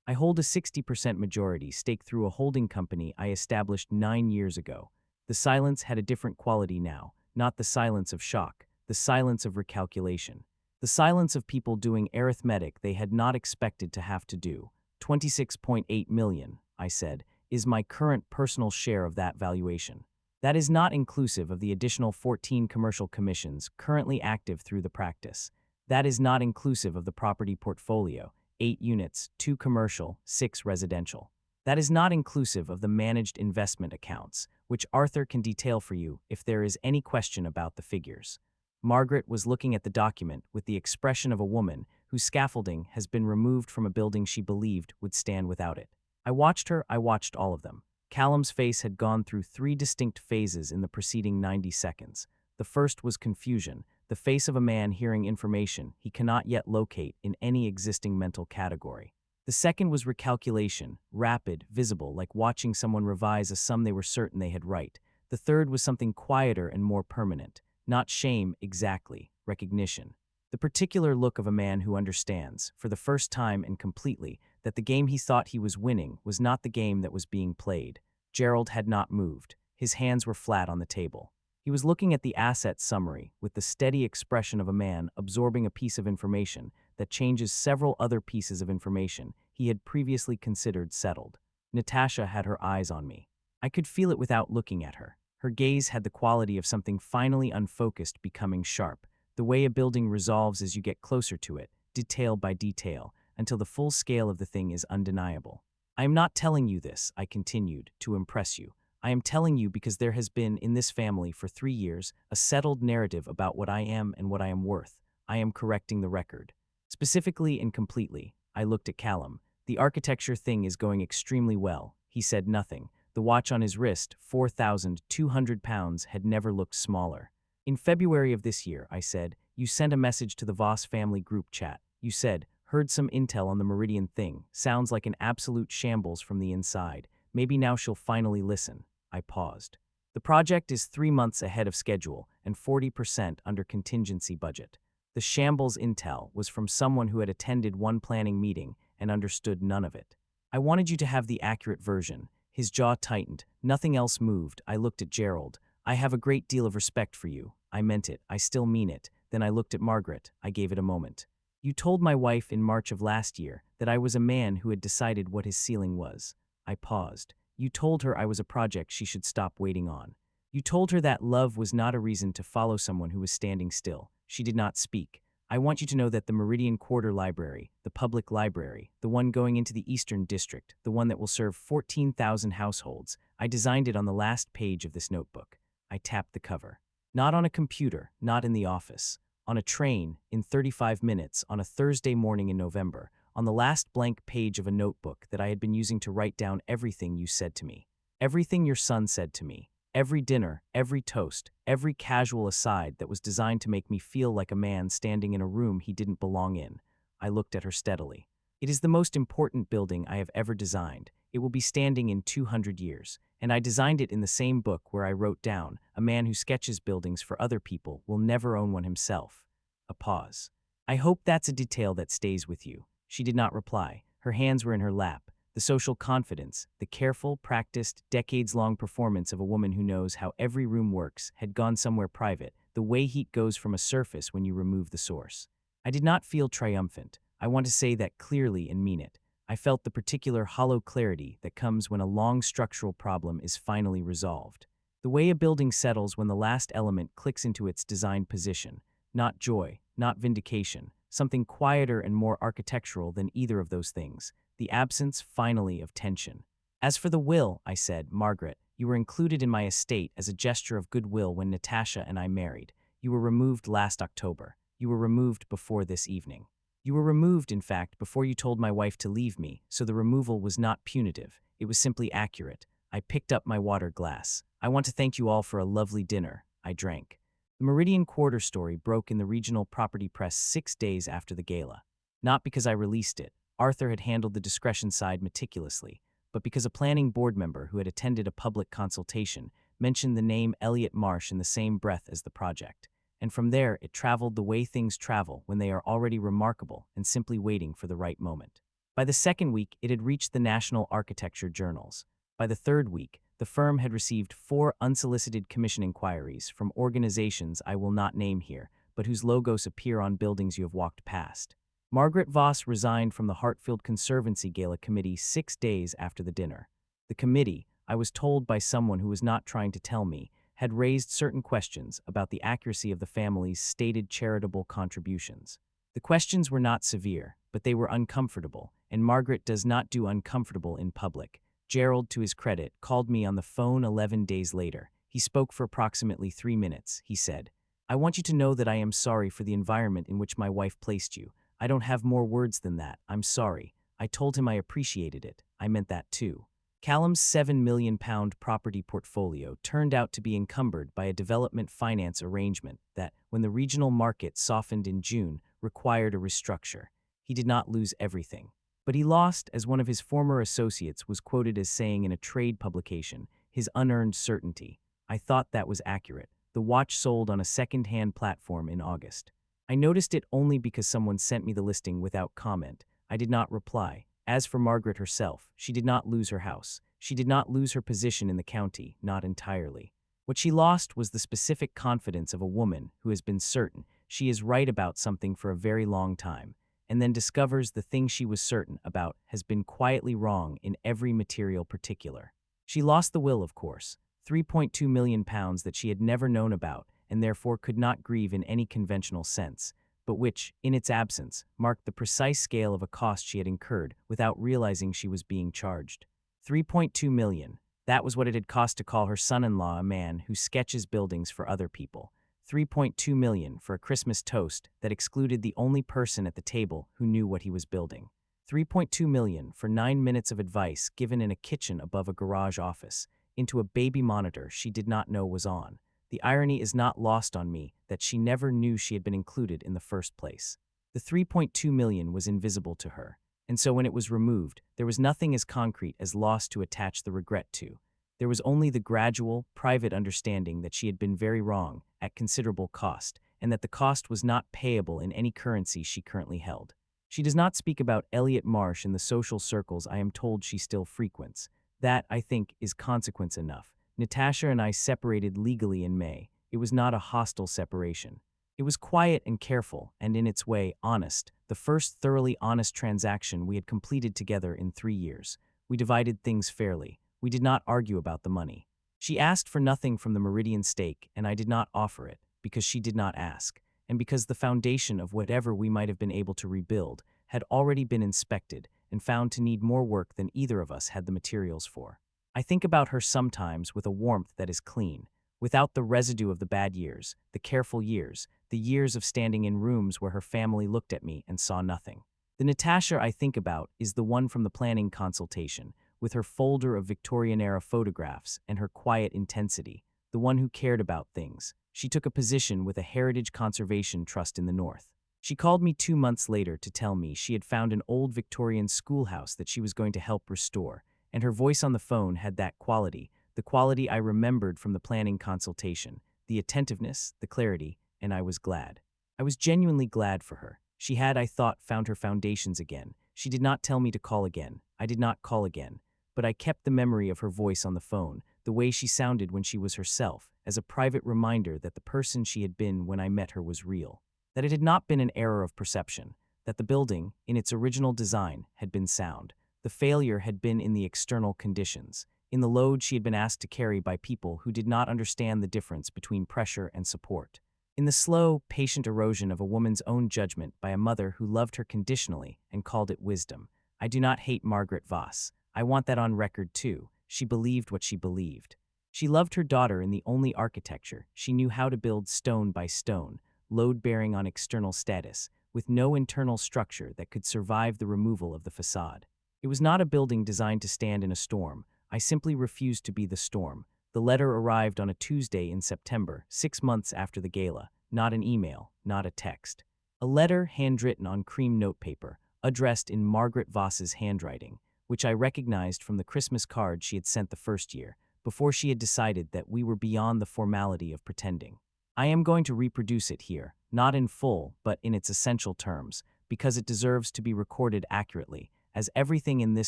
I hold a 60% majority stake through a holding company I established 9 years ago. The silence had a different quality now, not the silence of shock, the silence of recalculation. The silence of people doing arithmetic they had not expected to have to do. 26.8 million, I said, is my current personal share of that valuation. That is not inclusive of the additional 14 commercial commissions currently active through the practice. That is not inclusive of the property portfolio, 8 units, 2 commercial, 6 residential. That is not inclusive of the managed investment accounts, which Arthur can detail for you if there is any question about the figures. Margaret was looking at the document with the expression of a woman whose scaffolding has been removed from a building she believed would stand without it. I watched all of them. Callum's face had gone through 3 distinct phases in the preceding 90 seconds. The first was confusion, the face of a man hearing information he cannot yet locate in any existing mental category. The second was recalculation, rapid, visible, like watching someone revise a sum they were certain they had right. The third was something quieter and more permanent. Not shame, exactly, recognition. The particular look of a man who understands, for the first time and completely, that the game he thought he was winning was not the game that was being played. Gerald had not moved. His hands were flat on the table. He was looking at the asset summary with the steady expression of a man absorbing a piece of information that changes several other pieces of information he had previously considered settled. Natasha had her eyes on me. I could feel it without looking at her. Her gaze had the quality of something finally unfocused becoming sharp, the way a building resolves as you get closer to it, detail by detail, until the full scale of the thing is undeniable. I am not telling you this, I continued, to impress you. I am telling you because there has been, in this family for 3 years, a settled narrative about what I am and what I am worth. I am correcting the record. Specifically and completely, I looked at Callum. The architecture thing is going extremely well. He said nothing. The watch on his wrist, 4,200 pounds, had never looked smaller. In February of this year, I said, you sent a message to the Voss family group chat. You said, heard some intel on the Meridian thing. Sounds like an absolute shambles from the inside. Maybe now she'll finally listen. I paused. The project is 3 months ahead of schedule and 40% under contingency budget. The shambles intel was from someone who had attended one planning meeting and understood none of it. I wanted you to have the accurate version. His jaw tightened. Nothing else moved. I looked at Gerald. I have a great deal of respect for you. I meant it. I still mean it. Then I looked at Margaret. I gave it a moment. You told my wife in March of last year that I was a man who had decided what his ceiling was. I paused. You told her I was a project she should stop waiting on. You told her that love was not a reason to follow someone who was standing still. She did not speak. I want you to know that the Meridian Quarter Library, the public library, the one going into the Eastern District, the one that will serve 14,000 households, I designed it on the last page of this notebook. I tapped the cover. Not on a computer, not in the office. On a train, in 35 minutes, on a Thursday morning in November, on the last blank page of a notebook that I had been using to write down everything you said to me. Everything your son said to me. Every dinner, every toast, every casual aside that was designed to make me feel like a man standing in a room he didn't belong in. I looked at her steadily. It is the most important building I have ever designed. It will be standing in 200 years. And I designed it in the same book where I wrote down, a man who sketches buildings for other people will never own one himself. A pause. I hope that's a detail that stays with you. She did not reply. Her hands were in her lap. The social confidence, the careful, practiced, decades-long performance of a woman who knows how every room works, had gone somewhere private, the way heat goes from a surface when you remove the source. I did not feel triumphant. I want to say that clearly and mean it. I felt the particular hollow clarity that comes when a long structural problem is finally resolved. The way a building settles when the last element clicks into its designed position. Not joy, not vindication, something quieter and more architectural than either of those things. The absence, finally, of tension. As for the will, I said, Margaret, you were included in my estate as a gesture of goodwill when Natasha and I married. You were removed last October. You were removed before this evening. You were removed, in fact, before you told my wife to leave me, so the removal was not punitive. It was simply accurate. I picked up my water glass. I want to thank you all for a lovely dinner. I drank. The Meridian Quarter story broke in the regional property press 6 days after the gala. Not because I released it. Arthur had handled the discretion side meticulously, but because a planning board member who had attended a public consultation mentioned the name Elliot Marsh in the same breath as the project. And from there, it traveled the way things travel when they are already remarkable and simply waiting for the right moment. By the second week, it had reached the national architecture journals. By the third week, the firm had received 4 unsolicited commission inquiries from organizations I will not name here, but whose logos appear on buildings you have walked past. Margaret Voss resigned from the Hartfield Conservancy Gala Committee 6 days after the dinner. The committee, I was told by someone who was not trying to tell me, had raised certain questions about the accuracy of the family's stated charitable contributions. The questions were not severe, but they were uncomfortable, and Margaret does not do uncomfortable in public. Gerald, to his credit, called me on the phone 11 days later. He spoke for approximately 3 minutes. He said, "I want you to know that I am sorry for the environment in which my wife placed you. I don't have more words than that. I'm sorry." I told him I appreciated it. I meant that too. Callum's £7 million property portfolio turned out to be encumbered by a development finance arrangement that, when the regional market softened in June, required a restructure. He did not lose everything. But he lost, as one of his former associates was quoted as saying in a trade publication, his unearned certainty. I thought that was accurate. The watch sold on a second-hand platform in August. I noticed it only because someone sent me the listing without comment. I did not reply. As for Margaret herself, she did not lose her house. She did not lose her position in the county, not entirely. What she lost was the specific confidence of a woman who has been certain she is right about something for a very long time, and then discovers the thing she was certain about has been quietly wrong in every material particular. She lost the will, of course, £3.2 million that she had never known about and therefore could not grieve in any conventional sense, but which, in its absence, marked the precise scale of a cost she had incurred without realizing she was being charged. $3.2 million. That was what it had cost to call her son-in-law a man who sketches buildings for other people. $3.2 million for a Christmas toast that excluded the only person at the table who knew what he was building. $3.2 million for 9 minutes of advice given in a kitchen above a garage office, into a baby monitor she did not know was on. The irony is not lost on me that she never knew she had been included in the first place. The $3.2 million was invisible to her, and so when it was removed, there was nothing as concrete as loss to attach the regret to. There was only the gradual, private understanding that she had been very wrong, at considerable cost, and that the cost was not payable in any currency she currently held. She does not speak about Elliot Marsh in the social circles I am told she still frequents. That, I think, is consequence enough. Natasha and I separated legally in May. It was not a hostile separation. It was quiet and careful, and in its way, honest, the first thoroughly honest transaction we had completed together in 3 years. We divided things fairly. We did not argue about the money. She asked for nothing from the Meridian stake, and I did not offer it, because she did not ask, and because the foundation of whatever we might have been able to rebuild had already been inspected and found to need more work than either of us had the materials for. I think about her sometimes with a warmth that is clean, without the residue of the bad years, the careful years, the years of standing in rooms where her family looked at me and saw nothing. The Natasha I think about is the one from the planning consultation, with her folder of Victorian-era photographs and her quiet intensity, the one who cared about things. She took a position with a heritage conservation trust in the north. She called me 2 months later to tell me she had found an old Victorian schoolhouse that she was going to help restore, and her voice on the phone had that quality, the quality I remembered from the planning consultation, the attentiveness, the clarity, and I was glad. I was genuinely glad for her. She had, I thought, found her foundations again. She did not tell me to call again. I did not call again. But I kept the memory of her voice on the phone, the way she sounded when she was herself, as a private reminder that the person she had been when I met her was real, that it had not been an error of perception, that the building, in its original design, had been sound. The failure had been in the external conditions, in the load she had been asked to carry by people who did not understand the difference between pressure and support, in the slow, patient erosion of a woman's own judgment by a mother who loved her conditionally and called it wisdom. I do not hate Margaret Voss. I want that on record too. She believed what she believed. She loved her daughter in the only architecture. She knew how to build stone by stone, load-bearing on external status, with no internal structure that could survive the removal of the facade. It was not a building designed to stand in a storm. I simply refused to be the storm. The letter arrived on a Tuesday in September, 6 months after the gala. Not an email, not a text. A letter handwritten on cream notepaper, addressed in Margaret Voss's handwriting, which I recognized from the Christmas card she had sent the first year, before she had decided that we were beyond the formality of pretending. I am going to reproduce it here, not in full, but in its essential terms, because it deserves to be recorded accurately, as everything in this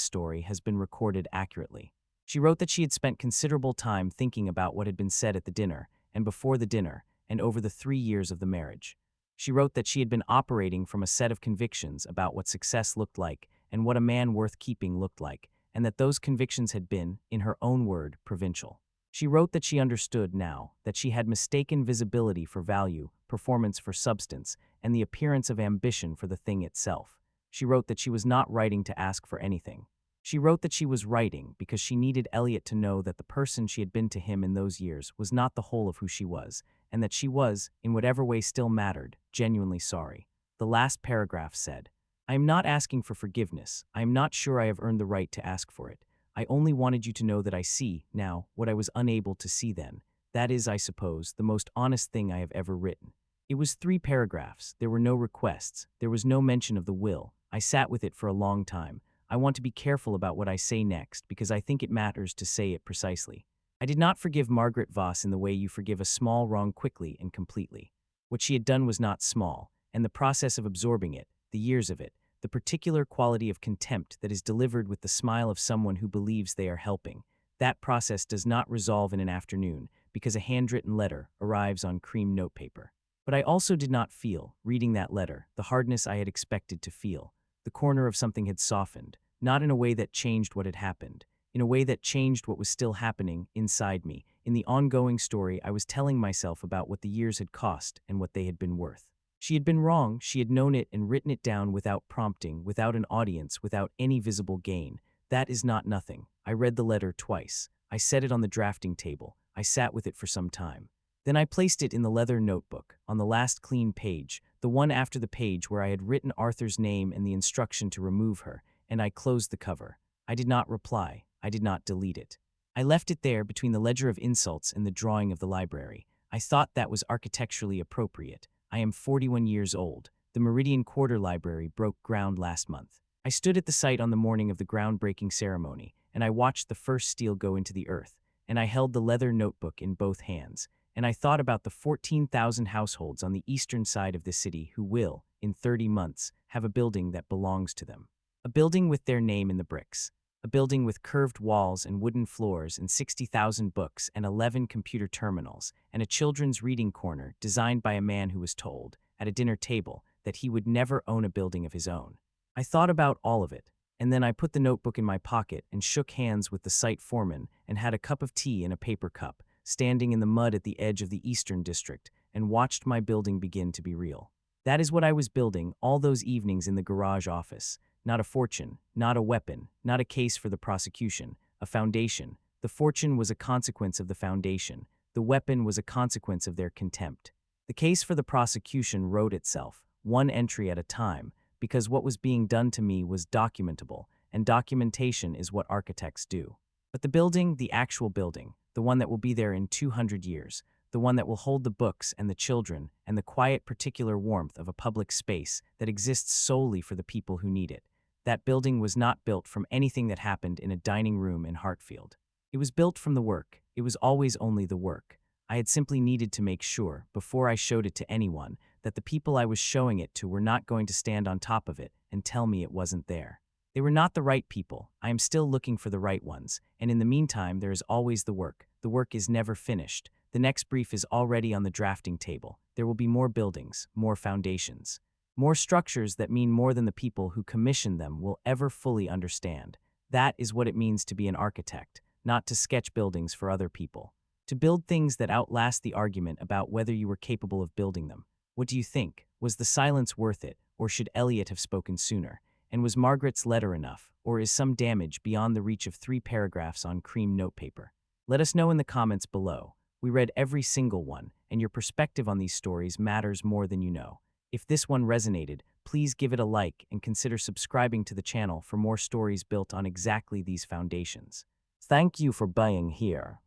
story has been recorded accurately. She wrote that she had spent considerable time thinking about what had been said at the dinner, and before the dinner, and over the 3 years of the marriage. She wrote that she had been operating from a set of convictions about what success looked like and what a man worth keeping looked like, and that those convictions had been, in her own word, provincial. She wrote that she understood now that she had mistaken visibility for value, performance for substance, and the appearance of ambition for the thing itself. She wrote that she was not writing to ask for anything. She wrote that she was writing because she needed Elliot to know that the person she had been to him in those years was not the whole of who she was, and that she was, in whatever way still mattered, genuinely sorry. The last paragraph said, "I am not asking for forgiveness. I am not sure I have earned the right to ask for it. I only wanted you to know that I see, now, what I was unable to see then. That is, I suppose, the most honest thing I have ever written." It was 3 paragraphs. There were no requests. There was no mention of the will. I sat with it for a long time. I want to be careful about what I say next because I think it matters to say it precisely. I did not forgive Margaret Voss in the way you forgive a small wrong quickly and completely. What she had done was not small, and the process of absorbing it, the years of it, the particular quality of contempt that is delivered with the smile of someone who believes they are helping, that process does not resolve in an afternoon because a handwritten letter arrives on cream notepaper. But I also did not feel, reading that letter, the hardness I had expected to feel. The corner of something had softened, not in a way that changed what had happened, in a way that changed what was still happening inside me. In the ongoing story, I was telling myself about what the years had cost and what they had been worth. She had been wrong, she had known it and written it down without prompting, without an audience, without any visible gain. That is not nothing. I read the letter twice. I set it on the drafting table. I sat with it for some time. Then I placed it in the leather notebook, on the last clean page, the one after the page where I had written Arthur's name and the instruction to remove her, and I closed the cover. I did not reply. I did not delete it. I left it there between the ledger of insults and the drawing of the library. I thought that was architecturally appropriate. I am 41 years old. The Meridian Quarter Library broke ground last month. I stood at the site on the morning of the groundbreaking ceremony, and I watched the first steel go into the earth, and I held the leather notebook in both hands, and I thought about the 14,000 households on the eastern side of the city who will, in 30 months, have a building that belongs to them. A building with their name in the bricks. A building with curved walls and wooden floors and 60,000 books and 11 computer terminals and a children's reading corner designed by a man who was told, at a dinner table, that he would never own a building of his own. I thought about all of it, and then I put the notebook in my pocket and shook hands with the site foreman and had a cup of tea in a paper cup, standing in the mud at the edge of the Eastern District, and watched my building begin to be real. That is what I was building all those evenings in the garage office. Not a fortune, not a weapon, not a case for the prosecution, a foundation. The fortune was a consequence of the foundation. The weapon was a consequence of their contempt. The case for the prosecution wrote itself, one entry at a time, because what was being done to me was documentable, and documentation is what architects do. But the building, the actual building, the one that will be there in 200 years, the one that will hold the books and the children and the quiet particular warmth of a public space that exists solely for the people who need it. That building was not built from anything that happened in a dining room in Hartfield. It was built from the work. It was always only the work. I had simply needed to make sure, before I showed it to anyone, that the people I was showing it to were not going to stand on top of it and tell me it wasn't there. They were not the right people. I am still looking for the right ones, and in the meantime there is always the work. The work is never finished. The next brief is already on the drafting table. There will be more buildings, more foundations. More structures that mean more than the people who commission them will ever fully understand. That is what it means to be an architect, not to sketch buildings for other people. To build things that outlast the argument about whether you were capable of building them. What do you think? Was the silence worth it, or should Elliot have spoken sooner? And was Margaret's letter enough, or is some damage beyond the reach of 3 paragraphs on cream notepaper? Let us know in the comments below. We read every single one, and your perspective on these stories matters more than you know. If this one resonated, please give it a like and consider subscribing to the channel for more stories built on exactly these foundations. Thank you for being here.